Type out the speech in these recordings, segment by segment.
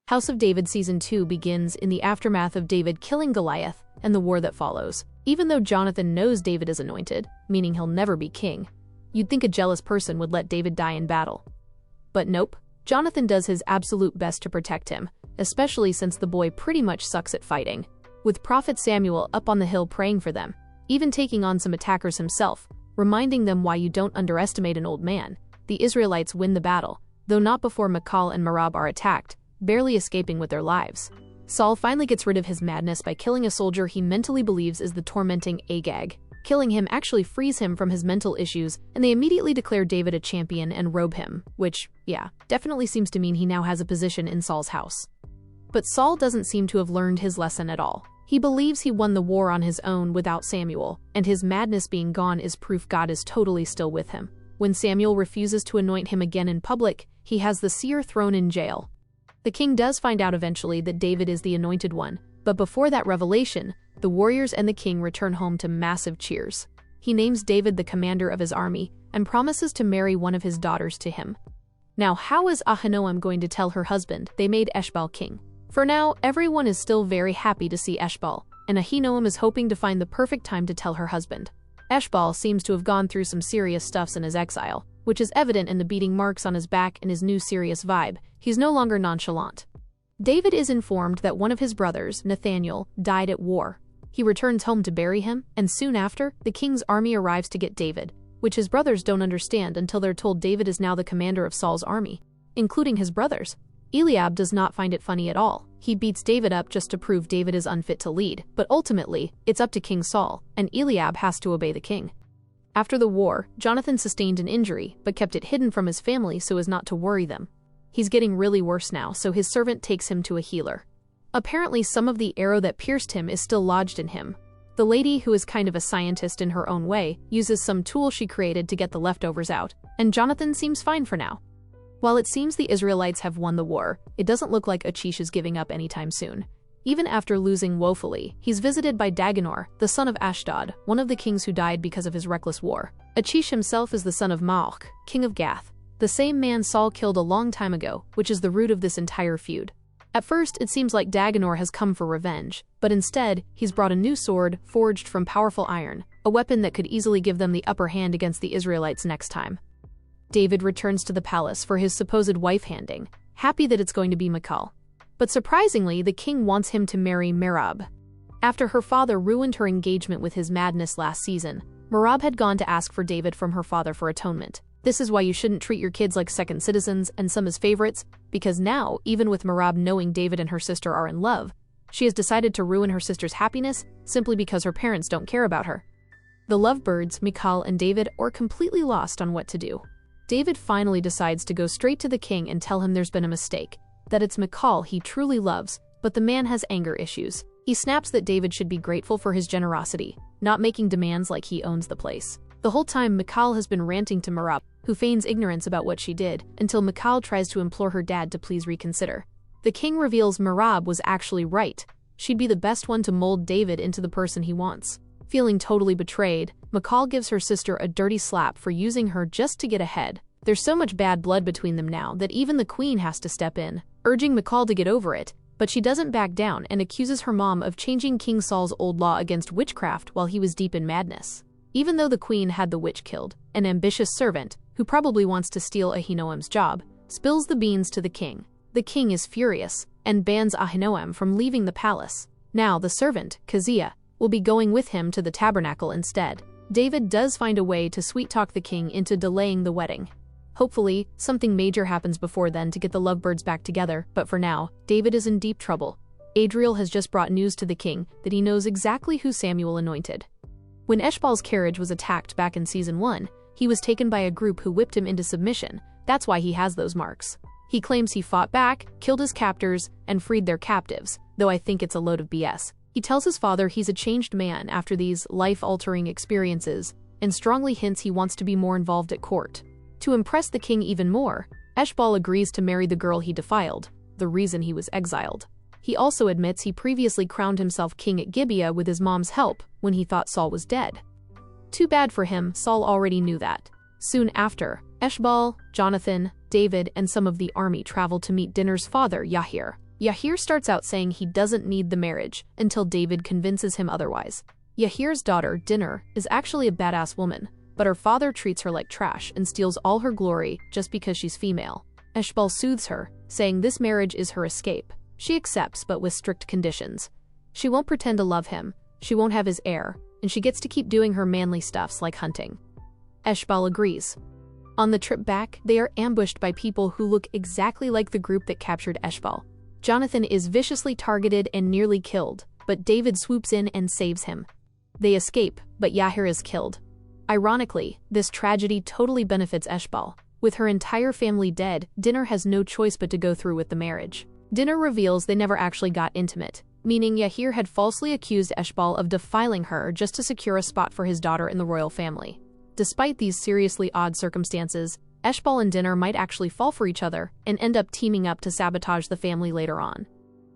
House of David Season 2 begins in the aftermath of David killing Goliath and the war that follows. Even though Jonathan knows David is anointed, meaning he'll never be king, you'd think a jealous person would let David die in battle. But nope, Jonathan does his absolute best to protect him, especially since the boy pretty much sucks at fighting, with Prophet Samuel up on the hill praying for them, even taking on some attackers himself, reminding them why you don't underestimate an old man. The Israelites win the battle, though not before Michal and Merab are attacked, barely escaping with their lives. Saul finally gets rid of his madness by killing a soldier he mentally believes is the tormenting Agag. Killing him actually frees him from his mental issues, and they immediately declare David a champion and robe him, which, yeah, definitely seems to mean he now has a position in Saul's house. But Saul doesn't seem to have learned his lesson at all. He believes he won the war on his own without Samuel, and his madness being gone is proof God is totally still with him. When Samuel refuses to anoint him again in public, he has the seer thrown in jail. The king does find out eventually that David is the anointed one, but before that revelation, the warriors and the king return home to massive cheers. He names David the commander of his army and promises to marry one of his daughters to him. Now, how is Ahinoam going to tell her husband they made Eshbaal king? For now, everyone is still very happy to see Eshbaal, and Ahinoam is hoping to find the perfect time to tell her husband. Eshbaal seems to have gone through some serious stuffs in his exile, which is evident in the beating marks on his back and his new serious vibe. He's no longer nonchalant. David is informed that one of his brothers, Nathaniel, died at war. He returns home to bury him, and soon after, the king's army arrives to get David, which his brothers don't understand until they're told David is now the commander of Saul's army, including his brothers. Eliab does not find it funny at all. He beats David up just to prove David is unfit to lead, but ultimately, it's up to King Saul, and Eliab has to obey the king. After the war, Jonathan sustained an injury, but kept it hidden from his family so as not to worry them. He's getting really worse now, so his servant takes him to a healer. Apparently, some of the arrow that pierced him is still lodged in him. The lady, who is kind of a scientist in her own way, uses some tool she created to get the leftovers out, and Jonathan seems fine for now. While it seems the Israelites have won the war, it doesn't look like Achish is giving up anytime soon. Even after losing woefully, he's visited by Daganor, the son of Ashdod, one of the kings who died because of his reckless war. Achish himself is the son of Maach, king of Gath, the same man Saul killed a long time ago, which is the root of this entire feud. At first, it seems like Daganor has come for revenge, but instead, he's brought a new sword forged from powerful iron, a weapon that could easily give them the upper hand against the Israelites next time. David returns to the palace for his supposed wife-handing, happy that it's going to be Michal. But surprisingly, the king wants him to marry Merab. After her father ruined her engagement with his madness last season, Merab had gone to ask for David from her father for atonement. This is why you shouldn't treat your kids like second citizens and some as favorites, because now, even with Merab knowing David and her sister are in love, she has decided to ruin her sister's happiness simply because her parents don't care about her. The lovebirds, Michal and David, are completely lost on what to do. David finally decides to go straight to the king and tell him there's been a mistake, that it's Michal he truly loves, but the man has anger issues. He snaps that David should be grateful for his generosity, not making demands like he owns the place. The whole time, Michal has been ranting to Merab, who feigns ignorance about what she did, until Michal tries to implore her dad to please reconsider. The king reveals Merab was actually right. She'd be the best one to mold David into the person he wants. Feeling totally betrayed, Michal gives her sister a dirty slap for using her just to get ahead. There's so much bad blood between them now that even the queen has to step in, urging Michal to get over it, but she doesn't back down and accuses her mom of changing King Saul's old law against witchcraft while he was deep in madness. Even though the queen had the witch killed, an ambitious servant, who probably wants to steal Ahinoam's job, spills the beans to the king. The king is furious and bans Ahinoam from leaving the palace. Now the servant, Keziah, will be going with him to the tabernacle instead. David does find a way to sweet-talk the king into delaying the wedding. Hopefully, something major happens before then to get the lovebirds back together, but for now, David is in deep trouble. Adriel has just brought news to the king that he knows exactly who Samuel anointed. When Eshbaal's carriage was attacked back in Season 1, he was taken by a group who whipped him into submission. That's why he has those marks. He claims he fought back, killed his captors, and freed their captives, though I think it's a load of BS. He tells his father he's a changed man after these life-altering experiences, and strongly hints he wants to be more involved at court. To impress the king even more, Eshbaal agrees to marry the girl he defiled, the reason he was exiled. He also admits he previously crowned himself king at Gibeah with his mom's help when he thought Saul was dead. Too bad for him, Saul already knew that. Soon after, Eshbaal, Jonathan, David, and some of the army travel to meet Dinner's father, Yahir. Yahir starts out saying he doesn't need the marriage until David convinces him otherwise. Yahir's daughter, Dinner, is actually a badass woman, but her father treats her like trash and steals all her glory just because she's female. Eshbal soothes her, saying this marriage is her escape. She accepts, but with strict conditions. She won't pretend to love him, she won't have his heir, and she gets to keep doing her manly stuffs like hunting. Eshbal agrees. On the trip back, they are ambushed by people who look exactly like the group that captured Eshbal. Jonathan is viciously targeted and nearly killed, but David swoops in and saves him. They escape, but Yahir is killed. Ironically, this tragedy totally benefits Eshbal. With her entire family dead, Dinner has no choice but to go through with the marriage. Dinner reveals they never actually got intimate, meaning Yahir had falsely accused Eshbal of defiling her just to secure a spot for his daughter in the royal family. Despite these seriously odd circumstances, Eshbal and Dinner might actually fall for each other and end up teaming up to sabotage the family later on.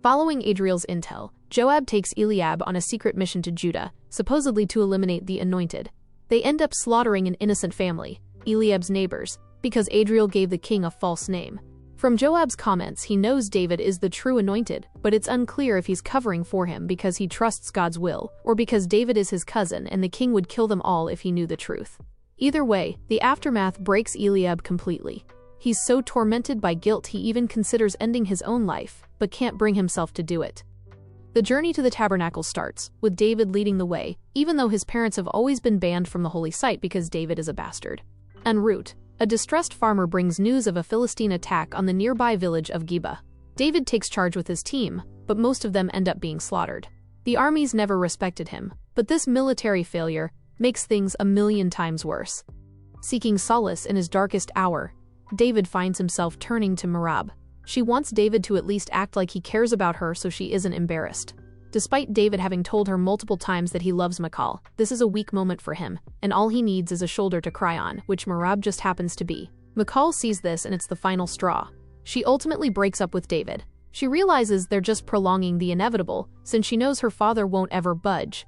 Following Adriel's intel, Joab takes Eliab on a secret mission to Judah, supposedly to eliminate the Anointed. They end up slaughtering an innocent family, Eliab's neighbors, because Adriel gave the king a false name. From Joab's comments, he knows David is the true Anointed, but it's unclear if he's covering for him because he trusts God's will, or because David is his cousin and the king would kill them all if he knew the truth. Either way, the aftermath breaks Eliab completely. He's so tormented by guilt he even considers ending his own life, but can't bring himself to do it. The journey to the tabernacle starts, with David leading the way, even though his parents have always been banned from the holy site because David is a bastard. En route, a distressed farmer brings news of a Philistine attack on the nearby village of Geba. David takes charge with his team, but most of them end up being slaughtered. The armies never respected him, but this military failure makes things a million times worse. Seeking solace in his darkest hour, David finds himself turning to Merab. She wants David to at least act like he cares about her so she isn't embarrassed. Despite David having told her multiple times that he loves Michal, this is a weak moment for him, and all he needs is a shoulder to cry on, which Merab just happens to be. Michal sees this and it's the final straw. She ultimately breaks up with David. She realizes they're just prolonging the inevitable, since she knows her father won't ever budge.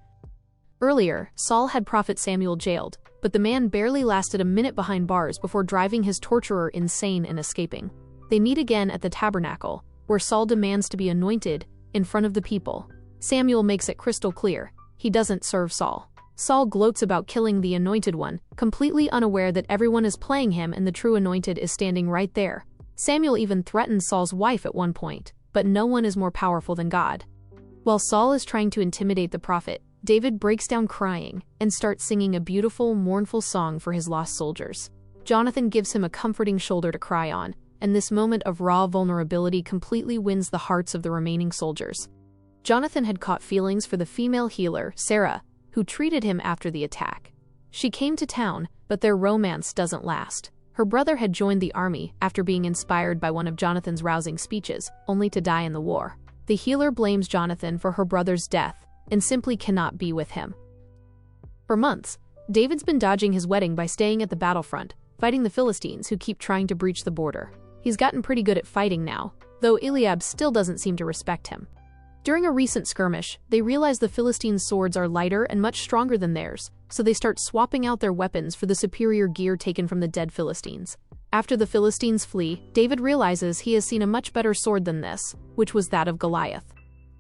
Earlier, Saul had Prophet Samuel jailed, but the man barely lasted a minute behind bars before driving his torturer insane and escaping. They meet again at the tabernacle, where Saul demands to be anointed in front of the people. Samuel makes it crystal clear, he doesn't serve Saul. Saul gloats about killing the Anointed One, completely unaware that everyone is playing him and the true Anointed is standing right there. Samuel even threatens Saul's wife at one point, but no one is more powerful than God. While Saul is trying to intimidate the prophet, David breaks down crying and starts singing a beautiful, mournful song for his lost soldiers. Jonathan gives him a comforting shoulder to cry on, and this moment of raw vulnerability completely wins the hearts of the remaining soldiers. Jonathan had caught feelings for the female healer, Sarah, who treated him after the attack. She came to town, but their romance doesn't last. Her brother had joined the army after being inspired by one of Jonathan's rousing speeches, only to die in the war. The healer blames Jonathan for her brother's death and simply cannot be with him. For months, David's been dodging his wedding by staying at the battlefront, fighting the Philistines who keep trying to breach the border. He's gotten pretty good at fighting now, though Eliab still doesn't seem to respect him. During a recent skirmish, they realize the Philistines' swords are lighter and much stronger than theirs, so they start swapping out their weapons for the superior gear taken from the dead Philistines. After the Philistines flee, David realizes he has seen a much better sword than this, which was that of Goliath.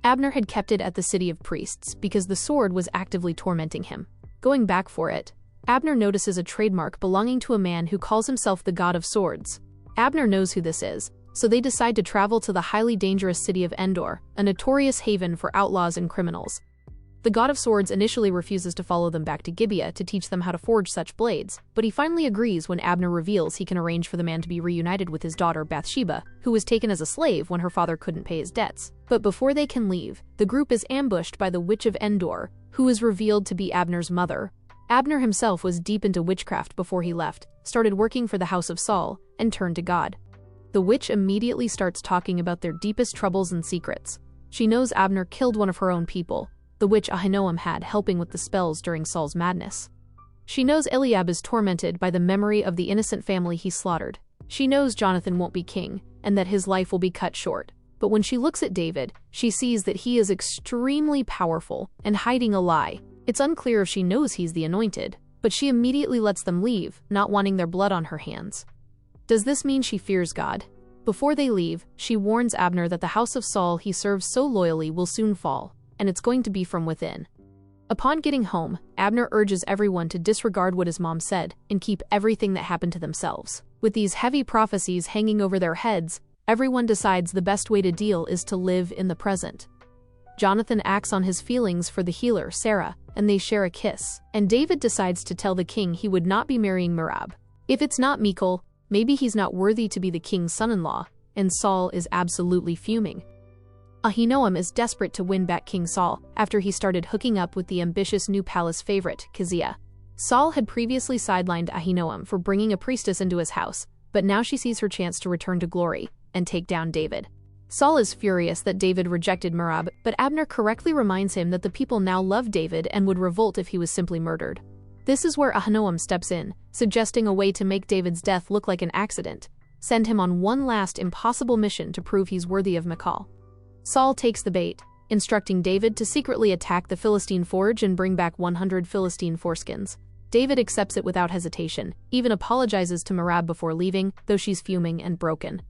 Abner had kept it at the City of Priests because the sword was actively tormenting him. Going back for it, Abner notices a trademark belonging to a man who calls himself the God of Swords. Abner knows who this is, so they decide to travel to the highly dangerous city of Endor, a notorious haven for outlaws and criminals. The God of Swords initially refuses to follow them back to Gibeah to teach them how to forge such blades, but he finally agrees when Abner reveals he can arrange for the man to be reunited with his daughter Bathsheba, who was taken as a slave when her father couldn't pay his debts. But before they can leave, the group is ambushed by the Witch of Endor, who is revealed to be Abner's mother. Abner himself was deep into witchcraft before he left, started working for the house of Saul, and turned to God. The witch immediately starts talking about their deepest troubles and secrets. She knows Abner killed one of her own people, the witch Ahinoam had helping with the spells during Saul's madness. She knows Eliab is tormented by the memory of the innocent family he slaughtered. She knows Jonathan won't be king, and that his life will be cut short. But when she looks at David, she sees that he is extremely powerful and hiding a lie. It's unclear if she knows he's the Anointed, but she immediately lets them leave, not wanting their blood on her hands. Does this mean she fears God? Before they leave, she warns Abner that the house of Saul he serves so loyally will soon fall, and it's going to be from within. Upon getting home, Abner urges everyone to disregard what his mom said and keep everything that happened to themselves. With these heavy prophecies hanging over their heads, everyone decides the best way to deal is to live in the present. Jonathan acts on his feelings for the healer, Sarah, and they share a kiss. And David decides to tell the king he would not be marrying Merab. If it's not Michal, maybe he's not worthy to be the king's son-in-law, and Saul is absolutely fuming. Ahinoam is desperate to win back King Saul after he started hooking up with the ambitious new palace favorite, Keziah. Saul had previously sidelined Ahinoam for bringing a priestess into his house, but now she sees her chance to return to glory and take down David. Saul is furious that David rejected Merab, but Abner correctly reminds him that the people now love David and would revolt if he was simply murdered. This is where Ahinoam steps in, suggesting a way to make David's death look like an accident, send him on one last impossible mission to prove he's worthy of Michal. Saul takes the bait, instructing David to secretly attack the Philistine forge and bring back 100 Philistine foreskins. David accepts it without hesitation, even apologizes to Merab before leaving, though she's fuming and broken.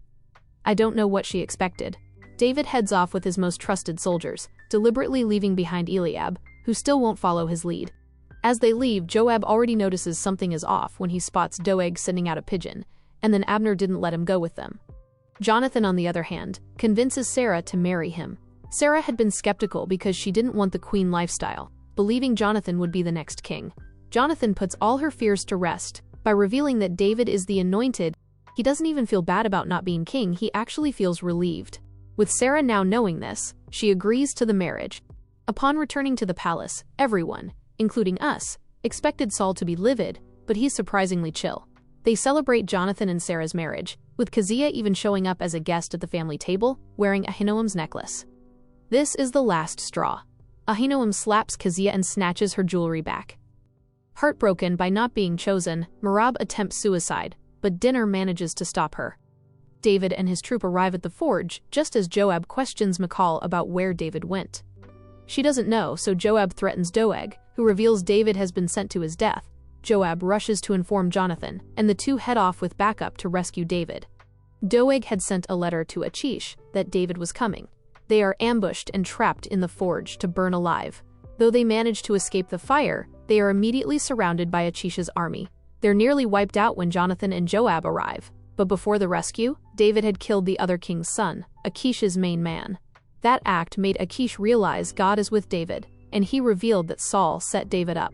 I don't know what she expected. David heads off with his most trusted soldiers, deliberately leaving behind Eliab, who still won't follow his lead. As they leave, Joab already notices something is off when he spots Doeg sending out a pigeon, and then Abner didn't let him go with them. Jonathan, on the other hand, convinces Sarah to marry him. Sarah had been skeptical because she didn't want the queen lifestyle, believing Jonathan would be the next king. Jonathan puts all her fears to rest by revealing that David is the anointed. He doesn't even feel bad about not being king, he actually feels relieved. With Sarah now knowing this, she agrees to the marriage. Upon returning to the palace, everyone, including us, expected Saul to be livid, but he's surprisingly chill. They celebrate Jonathan and Sarah's marriage, with Keziah even showing up as a guest at the family table, wearing Ahinoam's necklace. This is the last straw. Ahinoam slaps Keziah and snatches her jewelry back. Heartbroken by not being chosen, Merab attempts suicide, but Dinner manages to stop her. David and his troop arrive at the forge just as Joab questions Michal about where David went. She doesn't know, so Joab threatens Doeg, who reveals David has been sent to his death. Joab rushes to inform Jonathan, and the two head off with backup to rescue David. Doeg had sent a letter to Achish that David was coming. They are ambushed and trapped in the forge to burn alive. Though they manage to escape the fire, they are immediately surrounded by Achish's army. They're nearly wiped out when Jonathan and Joab arrive. But before the rescue, David had killed the other king's son, Achish's main man. That act made Achish realize God is with David, and he revealed that Saul set David up.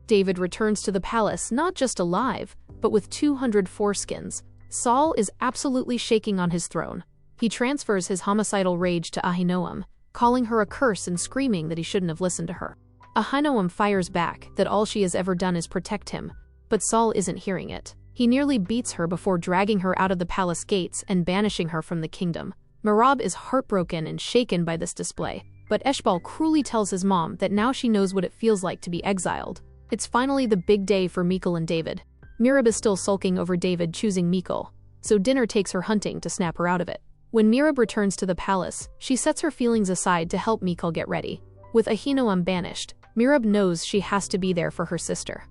David returns to the palace not just alive, but with 200 foreskins. Saul is absolutely shaking on his throne. He transfers his homicidal rage to Ahinoam, calling her a curse and screaming that he shouldn't have listened to her. Ahinoam fires back that all she has ever done is protect him, but Saul isn't hearing it. He nearly beats her before dragging her out of the palace gates and banishing her from the kingdom. Merab is heartbroken and shaken by this display, but Eshbal cruelly tells his mom that now she knows what it feels like to be exiled. It's finally the big day for Michal and David. Merab is still sulking over David choosing Michal, so Dinner takes her hunting to snap her out of it. When Merab returns to the palace, she sets her feelings aside to help Michal get ready. With Ahinoam banished, Merab knows she has to be there for her sister.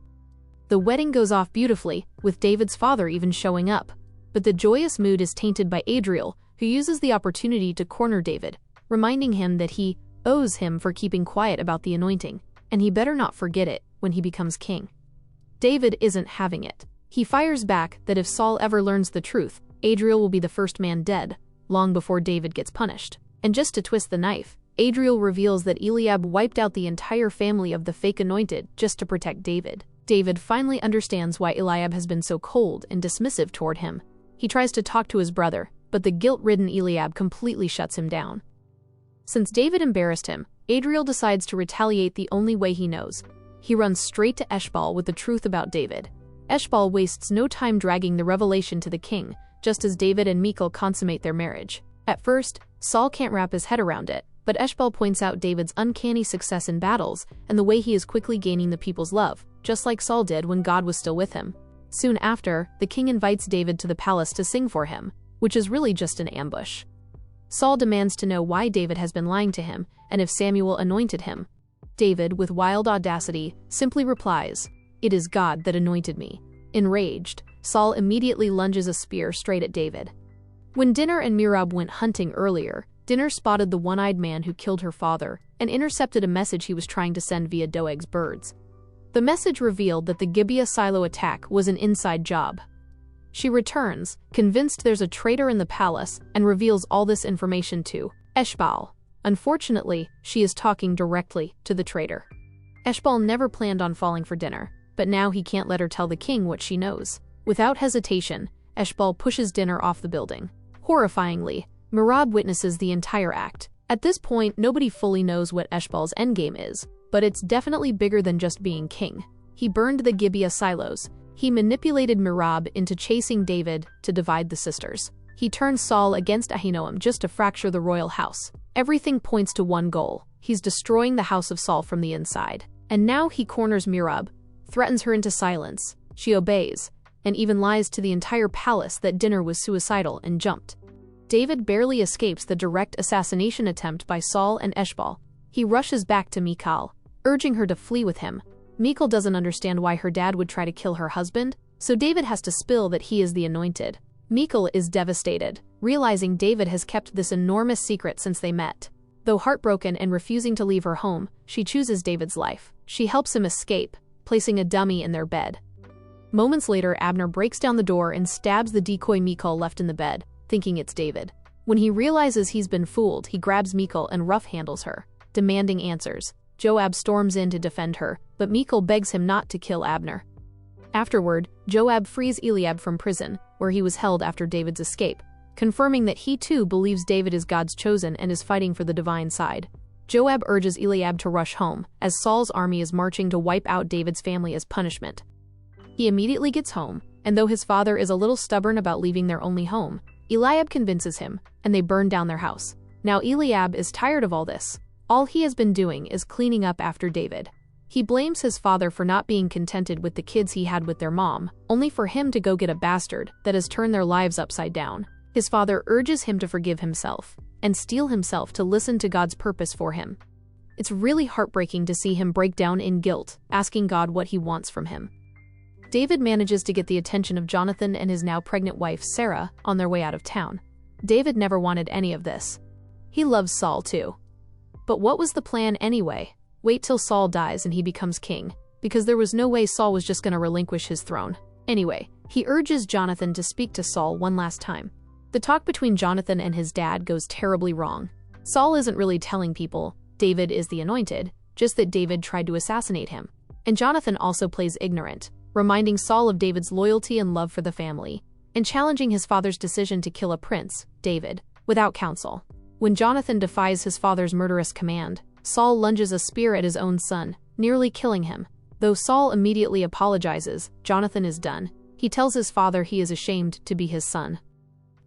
The wedding goes off beautifully, with David's father even showing up. But the joyous mood is tainted by Adriel, who uses the opportunity to corner David, reminding him that he owes him for keeping quiet about the anointing, and he better not forget it when he becomes king. David isn't having it. He fires back that if Saul ever learns the truth, Adriel will be the first man dead, long before David gets punished. And just to twist the knife, Adriel reveals that Eliab wiped out the entire family of the fake anointed just to protect David. David finally understands why Eliab has been so cold and dismissive toward him. He tries to talk to his brother, but the guilt-ridden Eliab completely shuts him down. Since David embarrassed him, Adriel decides to retaliate the only way he knows. He runs straight to Eshbal with the truth about David. Eshbal wastes no time dragging the revelation to the king, just as David and Michal consummate their marriage. At first, Saul can't wrap his head around it, but Eshbal points out David's uncanny success in battles and the way he is quickly gaining the people's love, just like Saul did when God was still with him. Soon after, the king invites David to the palace to sing for him, which is really just an ambush. Saul demands to know why David has been lying to him and if Samuel anointed him. David, with wild audacity, simply replies, "It is God that anointed me." Enraged, Saul immediately lunges a spear straight at David. When Dinner and Merab went hunting earlier, Dinner spotted the one-eyed man who killed her father and intercepted a message he was trying to send via Doeg's birds. The message revealed that the Gibeah silo attack was an inside job. She returns, convinced there's a traitor in the palace, and reveals all this information to Eshbal. Unfortunately, she is talking directly to the traitor. Eshbal never planned on falling for Dinner, but now he can't let her tell the king what she knows. Without hesitation, Eshbal pushes Dinner off the building. Horrifyingly, Merab witnesses the entire act. At this point, nobody fully knows what Eshbal's endgame is, but it's definitely bigger than just being king. He burned the Gibeah silos. He manipulated Merab into chasing David to divide the sisters. He turned Saul against Ahinoam just to fracture the royal house. Everything points to one goal. He's destroying the house of Saul from the inside. And now he corners Merab, threatens her into silence. She obeys, and even lies to the entire palace that Dinner was suicidal and jumped. David barely escapes the direct assassination attempt by Saul and Eshbal. He rushes back to Michal, urging her to flee with him. Michal doesn't understand why her dad would try to kill her husband, so David has to spill that he is the anointed. Michal is devastated, realizing David has kept this enormous secret since they met. Though heartbroken and refusing to leave her home, she chooses David's life. She helps him escape, placing a dummy in their bed. Moments later, Abner breaks down the door and stabs the decoy Michal left in the bed, thinking it's David. When he realizes he's been fooled, he grabs Michal and rough-handles her, demanding answers. Joab storms in to defend her, but Michal begs him not to kill Abner. Afterward, Joab frees Eliab from prison, where he was held after David's escape, confirming that he too believes David is God's chosen and is fighting for the divine side. Joab urges Eliab to rush home, as Saul's army is marching to wipe out David's family as punishment. He immediately gets home, and though his father is a little stubborn about leaving their only home, Eliab convinces him, and they burn down their house. Now Eliab is tired of all this. All he has been doing is cleaning up after David. He blames his father for not being contented with the kids he had with their mom, only for him to go get a bastard that has turned their lives upside down. His father urges him to forgive himself and steel himself to listen to God's purpose for him. It's really heartbreaking to see him break down in guilt, asking God what he wants from him. David manages to get the attention of Jonathan and his now pregnant wife Sarah on their way out of town. David never wanted any of this. He loves Saul too. But what was the plan anyway? Wait till Saul dies and he becomes king, because there was no way Saul was just going to relinquish his throne. Anyway, he urges Jonathan to speak to Saul one last time. The talk between Jonathan and his dad goes terribly wrong. Saul isn't really telling people David is the anointed, just that David tried to assassinate him. And Jonathan also plays ignorant, reminding Saul of David's loyalty and love for the family, and challenging his father's decision to kill a prince, David, without counsel. When Jonathan defies his father's murderous command, Saul lunges a spear at his own son, nearly killing him. Though Saul immediately apologizes, Jonathan is done. He tells his father he is ashamed to be his son.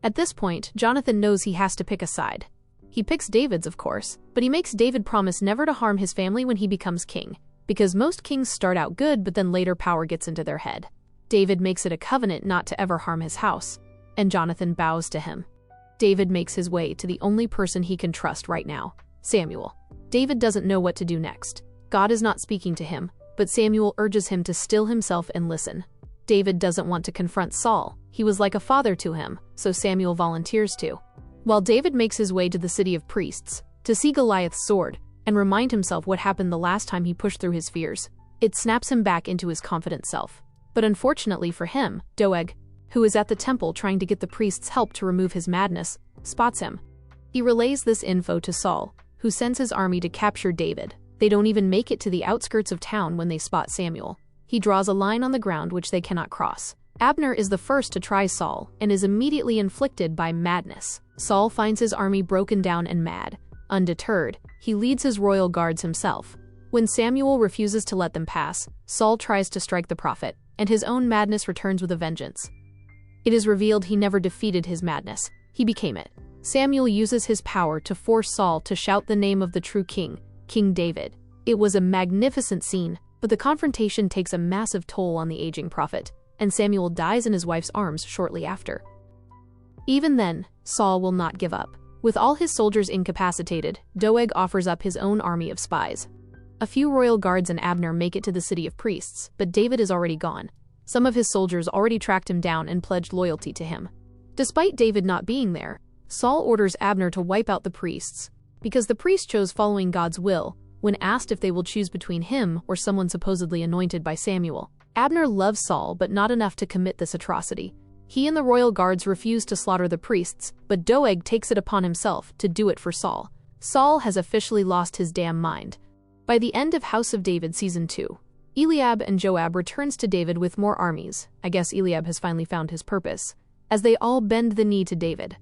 At this point, Jonathan knows he has to pick a side. He picks David's, of course, but he makes David promise never to harm his family when he becomes king, because most kings start out good but then later power gets into their head. David makes it a covenant not to ever harm his house, and Jonathan bows to him. David makes his way to the only person he can trust right now, Samuel. David doesn't know what to do next. God is not speaking to him, but Samuel urges him to still himself and listen. David doesn't want to confront Saul. He was like a father to him, so Samuel volunteers to. While David makes his way to the city of priests, to see Goliath's sword, and remind himself what happened the last time he pushed through his fears, it snaps him back into his confident self. But unfortunately for him, Doeg, who is at the temple trying to get the priest's help to remove his madness, spots him. He relays this info to Saul, who sends his army to capture David. They don't even make it to the outskirts of town when they spot Samuel. He draws a line on the ground which they cannot cross. Abner is the first to try Saul, and is immediately inflicted by madness. Saul finds his army broken down and mad. Undeterred, he leads his royal guards himself. When Samuel refuses to let them pass, Saul tries to strike the prophet, and his own madness returns with a vengeance. It is revealed he never defeated his madness. He became it. Samuel uses his power to force Saul to shout the name of the true king, King David. It was a magnificent scene, but the confrontation takes a massive toll on the aging prophet, and Samuel dies in his wife's arms shortly after. Even then, Saul will not give up. With all his soldiers incapacitated, Doeg offers up his own army of spies. A few royal guards and Abner make it to the city of priests, but David is already gone. Some of his soldiers already tracked him down and pledged loyalty to him. Despite David not being there, Saul orders Abner to wipe out the priests, because the priest chose following God's will when asked if they will choose between him or someone supposedly anointed by Samuel. Abner loves Saul, but not enough to commit this atrocity. He and the royal guards refuse to slaughter the priests, but Doeg takes it upon himself to do it for Saul. Saul has officially lost his damn mind. By the end of House of David Season 2, Eliab and Joab returns to David with more armies. I guess Eliab has finally found his purpose, as they all bend the knee to David.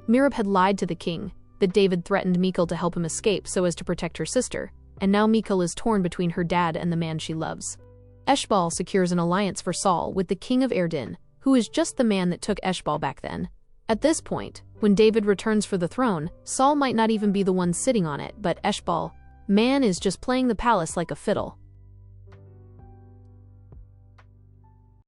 Merab had lied to the king that David threatened Michal to help him escape so as to protect her sister, and now Michal is torn between her dad and the man she loves. Eshbaal secures an alliance for Saul with the king of Erdin, who is just the man that took Eshbaal back then. At this point, when David returns for the throne, Saul might not even be the one sitting on it, but Eshbaal, man, is just playing the palace like a fiddle.